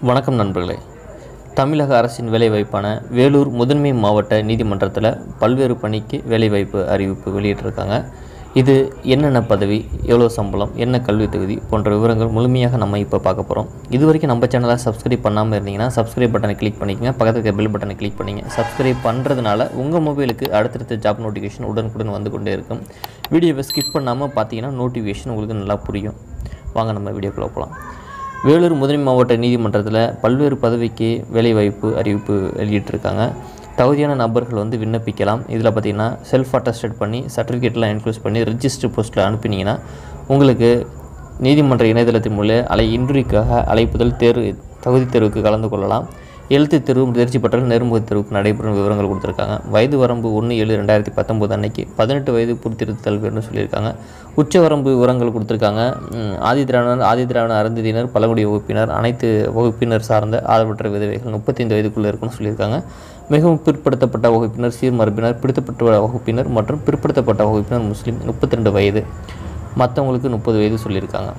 வணக்கம் நண்பர்களே. தமிழக அரசின் வேலைவாய்ப்பான வேலூர் முதன்மை மாவட்ட நீதிமன்றத்தில் பல்வேறு பணிக்கு வேலைவாய்ப்பு அறிவிப்பு வெளியிட்டிருக்காங்க. இது என்னென்ன பதவி, எவ்வளோ சம்பளம், என்ன கல்வி தகுதி போன்ற விவரங்கள் முழுமையாக நம்ம இப்போ பார்க்க போகிறோம். இது வரைக்கும் நம்ம சேனலை சப்ஸ்கிரைப் பண்ணாமல் இருந்தீங்கன்னா சப்ஸ்கிரைப் பட்டனை கிளிக் பண்ணிக்கங்க, பக்கத்துக்கு இருக்க பெல் பட்டனை கிளிக் பண்ணிங்க. சப்ஸ்கிரைப் பண்ணுறதுனால உங்கள் மொபைலுக்கு அடுத்தடுத்த ஜாப் நோட்டிஃபிகேஷன் உடனுக்குடன் வந்து கொண்டே இருக்கும். வீடியோவை ஸ்கிப் பண்ணாமல் பார்த்தீங்கன்னா நோட்டிஃபிகேஷன் உங்களுக்கு நல்லா புரியும். வாங்க நம்ம வீடியோக்குள்ளே போகலாம். வேலூர் முதன்மை மாவட்ட நீதிமன்றத்தில் பல்வேறு பதவிக்கு வேலைவாய்ப்பு அறிவிப்பு வெளியிட்டிருக்காங்க. தகுதியான நபர்கள் விண்ணப்பிக்கலாம். இதில் பார்த்திங்கன்னா செல்ஃப் அட்டஸ்டட் பண்ணி சர்டிஃபிகேட்லாம் இன்க்ளூஸ் பண்ணி ரிஜிஸ்டர் போஸ்ட்டில் அனுப்பினீங்கன்னா உங்களுக்கு நீதிமன்ற இணையதளத்தின் மூலம் இன்டர்வியூக்காக அழைப்புதல் தகுதி தேர்வுக்கு கலந்து கொள்ளலாம். எழுத்து தேர்வு தேர்ச்சி பெற்றால் நேர்முக தேர்வுக்கு நடைபெறும் விவரங்கள் கொடுத்துருக்காங்க. வயது வரம்பு 1/7/2019 அன்னைக்கு 18 வயது பூர்த்திருத்தல் வேண்டும் சொல்லியிருக்காங்க. உச்ச வரம்பு விவரங்கள் கொடுத்துருக்காங்க. ஆதி திராவிட அருந்ததியினர், பழங்குடி வகுப்பினர், அனைத்து வகுப்பினர் சார்ந்த ஆதரவற்ற விதவைகள் 35 வயதுக்குள்ளே இருக்குன்னு சொல்லியிருக்காங்க. மிகவும் பிற்படுத்தப்பட்ட வகுப்பினர், சீர்மரபினர், பிற்படுத்தப்பட்ட வகுப்பினர் மற்றும் பிற்படுத்தப்பட்ட வகுப்பினர் முஸ்லீம் 32 வயது, மற்றவங்களுக்கு 30 வயது சொல்லியிருக்காங்க.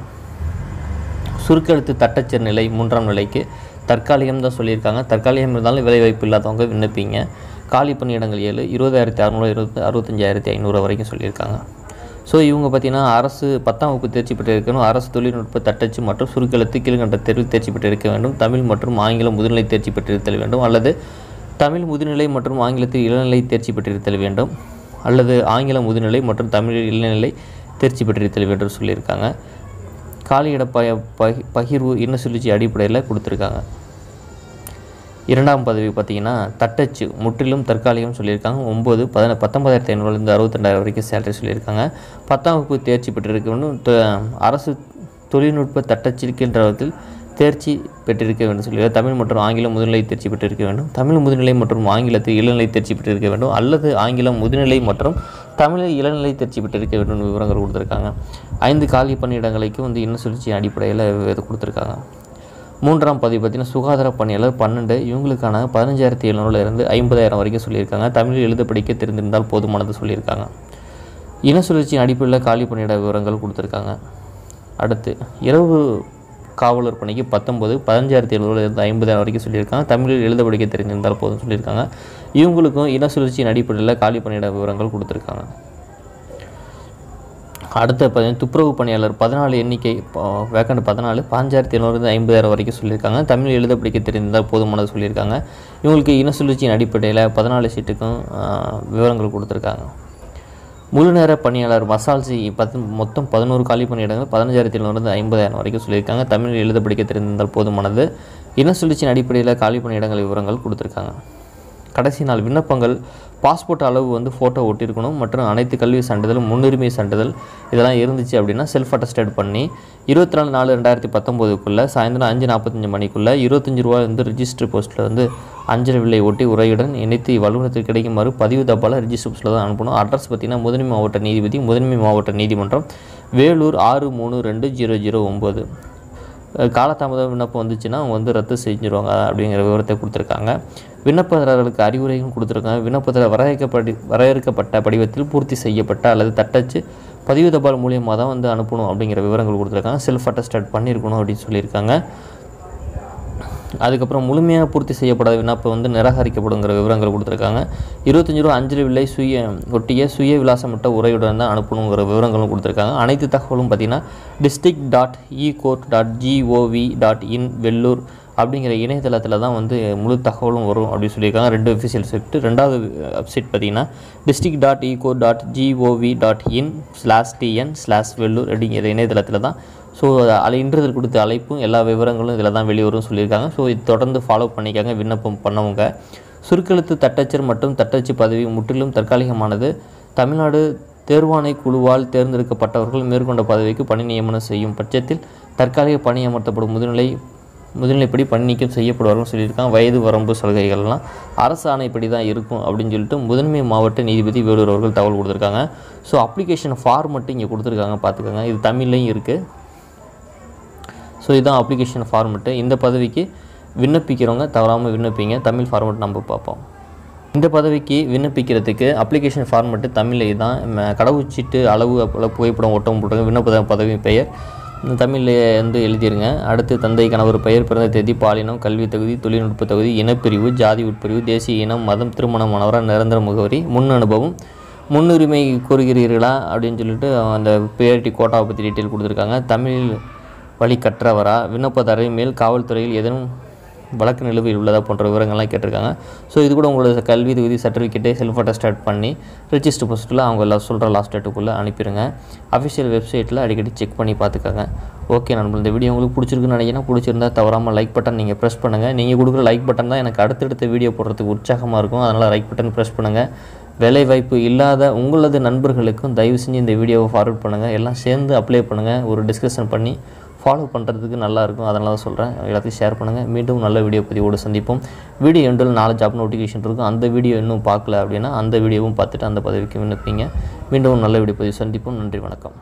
சுருக்கெழுத்து தட்டச்சர் நிலை 3ஆம் நிலைக்கு தற்காலிகம் தான் சொல்லியிருக்காங்க. தற்காலிகம் இருந்தாலும் வேலைவாய்ப்பு இல்லாதவங்க விண்ணப்பிங்க. காலி பணியிடங்கள் 7, 20,600 65,500 வரைக்கும் சொல்லியிருக்காங்க. ஸோ இவங்க பார்த்திங்கன்னா அரசு 10ஆம் வகுப்பு தேர்ச்சி பெற்று இருக்கணும். அரசு தொழில்நுட்ப தட்டச்சு மற்றும் சுருக்கெழுத்து கீழ்கண்ட தேர்வில் தேர்ச்சி பெற்று இருக்க வேண்டும். தமிழ் மற்றும் ஆங்கிலம் முதுநிலை தேர்ச்சி பெற்றிருத்தல் வேண்டும், அல்லது தமிழ் முதுநிலை மற்றும் ஆங்கிலத்தில் இளநிலை தேர்ச்சி பெற்றிருத்தல் வேண்டும், அல்லது ஆங்கில முதுநிலை மற்றும் தமிழில் இளநிலை தேர்ச்சி பெற்றிருத்தல் வேண்டும் சொல்லியிருக்காங்க. காலியிட பகிர்வு இன்னசுழற்சி அடிப்படையில் கொடுத்துருக்காங்க. 2ஆம் பதவி பார்த்திங்கன்னா தட்டச்சு முற்றிலும் தற்காலிகம் சொல்லியிருக்காங்க. 19,500 62,000 வரைக்கும் சேலரி சொல்லியிருக்காங்க. 10ஆம் வகுப்பு தேர்ச்சி பெற்றிருக்க வேண்டும். அரசு தொழில்நுட்ப தட்டச்சிருக்கின்றவர்கள் தேர்ச்சி பெற்றிருக்க வேண்டும் சொல்லியிருக்காங்க. தமிழ் மற்றும் ஆங்கிலம் முதுநிலை தேர்ச்சி பெற்றிருக்க வேண்டும். தமிழ் முதுநிலை மற்றும் ஆங்கிலத்தில் இளநிலை தேர்ச்சி பெற்றிருக்க வேண்டும், அல்லது ஆங்கிலம் முதுநிலை மற்றும் தமிழில் இளநிலை தேர்ச்சி பெற்றிருக்க வேண்டும் விவரங்கள் கொடுத்துருக்காங்க. 5 காலி பணியிடங்களுக்கு இன்னசுழற்சி அடிப்படையில் கொடுத்துருக்காங்க. 3ஆம் பதவி பார்த்திங்கன்னா சுகாதார பணியாளர் 12, இவங்களுக்கான 15,700 50,000 வரைக்கும் சொல்லியிருக்காங்க. தமிழில் எழுத படிக்க தெரிந்திருந்தால் போதுமானது சொல்லியிருக்காங்க. இனசுழற்சியின் அடிப்படையில் காலி பணியிட விவரங்கள் கொடுத்துருக்காங்க. அடுத்து இரவு காவலர் பணிக்கு 19, 15,700 50,000 வரைக்கும் சொல்லியிருக்காங்க. தமிழில் எழுத படிக்க தெரிந்திருந்தால் போதும் சொல்லியிருக்காங்க. இவங்களுக்கும் இனசுழற்சியின் அடிப்படையில் காலி பணியிட விவரங்கள் கொடுத்துருக்காங்க. அடுத்த பார்த்திங்கன்னா துப்புரவு பணியாளர் 14 எண்ணிக்கை வேக்கண்ட் 14, 15,700 50,000 வரைக்கும் சொல்லியிருக்காங்க. தமிழ் எழுத படிக்க தெரிந்தால் போதுமானது சொல்லியிருக்காங்க. இவங்களுக்கு இனசுழற்சியின் அடிப்படையில் 14 சீட்டுக்கும் விவரங்கள் கொடுத்துருக்காங்க. முழு நேர பணியாளர் மசால்சி மொத்தம் 11 காலி பணியிடங்கள் 15,700 50,000 வரைக்கும் சொல்லியிருக்காங்க. தமிழ் எழுத படிக்க தெரிந்தால் போதுமானது. இனசுழற்சியின் அடிப்படையில் காலி பணியிடங்கள் விவரங்கள் கொடுத்துருக்காங்க. கடைசி நாள் விண்ணப்பங்கள் பாஸ்போர்ட் அளவு ஃபோட்டோ ஒட்டியிருக்கணும் மற்றும் அனைத்து கல்வி சான்றிதழ், முன்னுரிமை சான்றிதழ் இதெல்லாம் இருந்துச்சு அப்படின்னா செல்ஃப் அட்டஸ்டட் பண்ணி 24/4/2019 சாயந்தரம் 5:45 மணிக்குள்ளே ₹25 ரிஜிஸ்டர் போஸ்ட்டில் அஞ்சல் விலை ஒட்டி உரையுடன் இணைத்து வல்லுநருக்கு கிடைக்குமாறு பதிவு தபால ரிஜிஸ்டர் போஸ்ட்டில் தான் அனுப்பணும். அட்ரஸ் பார்த்திங்கன்னா முதன்மை மாவட்ட நீதிபதி, முதன்மை மாவட்ட நீதிமன்றம், வேலூர் 63209. காலதாமத விண்ணப்பம் வந்துச்சுன்னா அவங்க ரத்து செஞ்சுருவாங்க அப்படிங்கிற விவரத்தை கொடுத்துருக்காங்க. விண்ணப்பதாரர்களுக்கு அறிவுரையும் கொடுத்துருக்காங்க. விண்ணப்பத்தில் வரையறுக்கப்பட்ட படிவத்தில் பூர்த்தி செய்யப்பட்ட அல்லது தட்டச்சு பதிவு தபால் மூலியமாக தான் அனுப்பணும் அப்படிங்கிற விவரங்கள் கொடுத்துருக்காங்க. செல்ஃப் அட்டஸ்டட் பண்ணியிருக்கணும் அப்படின்னு சொல்லியிருக்காங்க. அதுக்கப்புறம் முழுமையாக பூர்த்தி செய்யப்படாத விண்ணப்பம் நிராகரிக்கப்படுங்கிற விவரங்கள் கொடுத்துருக்காங்க. ₹25 அஞ்சல் விலை ஒட்டிய சுய விலாசமிட்ட உரையுடன் தான் அனுப்பணுங்கிற விவரங்களும் கொடுத்துருக்காங்க. அனைத்து தகவலும் பார்த்திங்கன்னா district.ecourt.gov.in வெள்ளூர் அப்படிங்கிற இணையதளத்தில் தான் முழு தகவலும் வரும் அப்படின்னு சொல்லியிருக்காங்க. 2 அஃபிஷியல் வெப்சைட். 2வது வெப்சைட் பார்த்திங்கன்னா district.ecourt.gov.in/tn/வெள்ளூர் அப்படிங்கிற இணையதளத்தில் தான். ஸோ இன்றுதல் கொடுத்த அழைப்பும் எல்லா விவரங்களும் இதில் தான் வெளிவரும் சொல்லியிருக்காங்க. ஸோ இது தொடர்ந்து ஃபாலோ பண்ணிக்காங்க. விண்ணப்பம் பண்ணவங்க சுருக்கெழுத்து தட்டச்சர் மற்றும் தட்டச்சு பதவி முற்றிலும் தற்காலிகமானது. தமிழ்நாடு தேர்வாணை குழுவால் தேர்ந்தெடுக்கப்பட்டவர்கள் மேற்கொண்ட பதவிக்கு பணி நியமனம் செய்யும் பட்சத்தில் தற்காலிக பணி அமர்த்தப்படும் முதுநிலைப்படி பணி நீக்கம் செய்யப்படுவார்கள் சொல்லியிருக்காங்க. வயது வரம்பு சலுகைகள்லாம் அரசு ஆணைப்படி தான் இருக்கும் அப்படின்னு சொல்லிட்டு முதன்மை மாவட்ட நீதிபதி வேலூர் அவர்கள் தகவல் கொடுத்துருக்காங்க. ஸோ அப்ளிகேஷன் ஃபார்மெட்டு இங்கே கொடுத்துருக்காங்க, பார்த்துக்கோங்க. இது தமிழ்லையும் இருக்குது. ஸோ இதுதான் அப்ளிகேஷன் ஃபார்மெட்டு. இந்த பதவிக்கு விண்ணப்பிக்கிறவங்க தவறாமல் விண்ணப்பிங்க. தமிழ் ஃபார்மெட் நம்ம பார்ப்போம். இந்த பதவிக்கு விண்ணப்பிக்கிறதுக்கு அப்ளிகேஷன் ஃபார்மெட்டு தமிழில் தான். கடவுச்சீட்டு அளவு புகைப்படம் ஒட்டவும் போட்டுருங்க. விண்ணப்ப பதவி பெயர் தமிழில் வந்து எழுதிருங்க. அடுத்து தந்தை, கணவர் பெயர், பிறந்த தேதி, பாலினம், கல்வி தகுதி, தொழில்நுட்ப தகுதி, இனப்பிரிவு, ஜாதி உட்பிரிவு, தேசிய இனம், மதம், திருமணமானவரா, நிரந்தர முகவரி, முன் அனுபவம், முன்னுரிமை கோருகிறீர்களா அப்படின்னு சொல்லிட்டு அந்த பிஆர்டி கோட்டாவை பற்றி டீட்டெயில் கொடுத்துருக்காங்க. தமிழ் வழி கற்றவரா, விண்ணப்பதாரர் மேல் காவல்துறையில் ஏதேனும் வழக்கு நிலுவையில் உள்ளதா போன்ற விவரங்கள்லாம் கேட்டிருக்காங்க. ஸோ இது கூட உங்களோட கல்வி தகுதி சர்டிஃபிகேட்டை செல்ஃப் அட்டஸ்டேட் பண்ணி ரிஜிஸ்டர் போஸ்ட்டில் அவங்க எல்லாம் சொல்கிற லாஸ்ட் டேட்டுக்குள்ளே அனுப்பிடுங்க. அஃபிஷியல் வெப்சைட்டில் அடிக்கடி செக் பண்ணி பார்த்துக்கோங்க. ஓகே நண்பர்கள், இந்த வீடியோ உங்களுக்கு பிடிச்சிருக்குன்னு நினைக்கிறேன். பிடிச்சிருந்தா தவறாமல் லைக் பட்டன் நீங்கள் ப்ரெஸ் பண்ணுங்கள். நீங்கள் கொடுக்குற லைக் பட்டன் தான் எனக்கு அடுத்தடுத்த வீடியோ போடுறதுக்கு உற்சாகமாக இருக்கும். அதனால் லைக் பட்டன் ப்ரெஸ் பண்ணுங்கள். வேலைவாய்ப்பு இல்லாத உங்களது நண்பர்களுக்கும் தயவு செஞ்சு இந்த வீடியோவை ஃபார்வர்ட் பண்ணுங்கள். எல்லாம் சேர்ந்து அப்ளை பண்ணுங்கள். ஒரு டிஸ்கஷன் பண்ணி ஃபாலோ பண்ணுறதுக்கு நல்லாயிருக்கும். அதனால தான் சொல்கிறேன். எல்லாத்தையும் ஷேர் பண்ணுங்கள். மீண்டும் நல்ல வீடியோ பதிவோடு சந்திப்போம். வீடியோ எண்டில் 4 ஜாப் நோட்டிஃபிகேஷன் இருக்கும். அந்த வீடியோ இன்னும் பார்க்கல அப்படின்னா அந்த வீடியோவும் பார்த்துட்டு அந்த பதவிக்கு விண்ணப்பிங்க. மீண்டும் நல்ல வீடியோ பதிவு சந்திப்போம். நன்றி, வணக்கம்.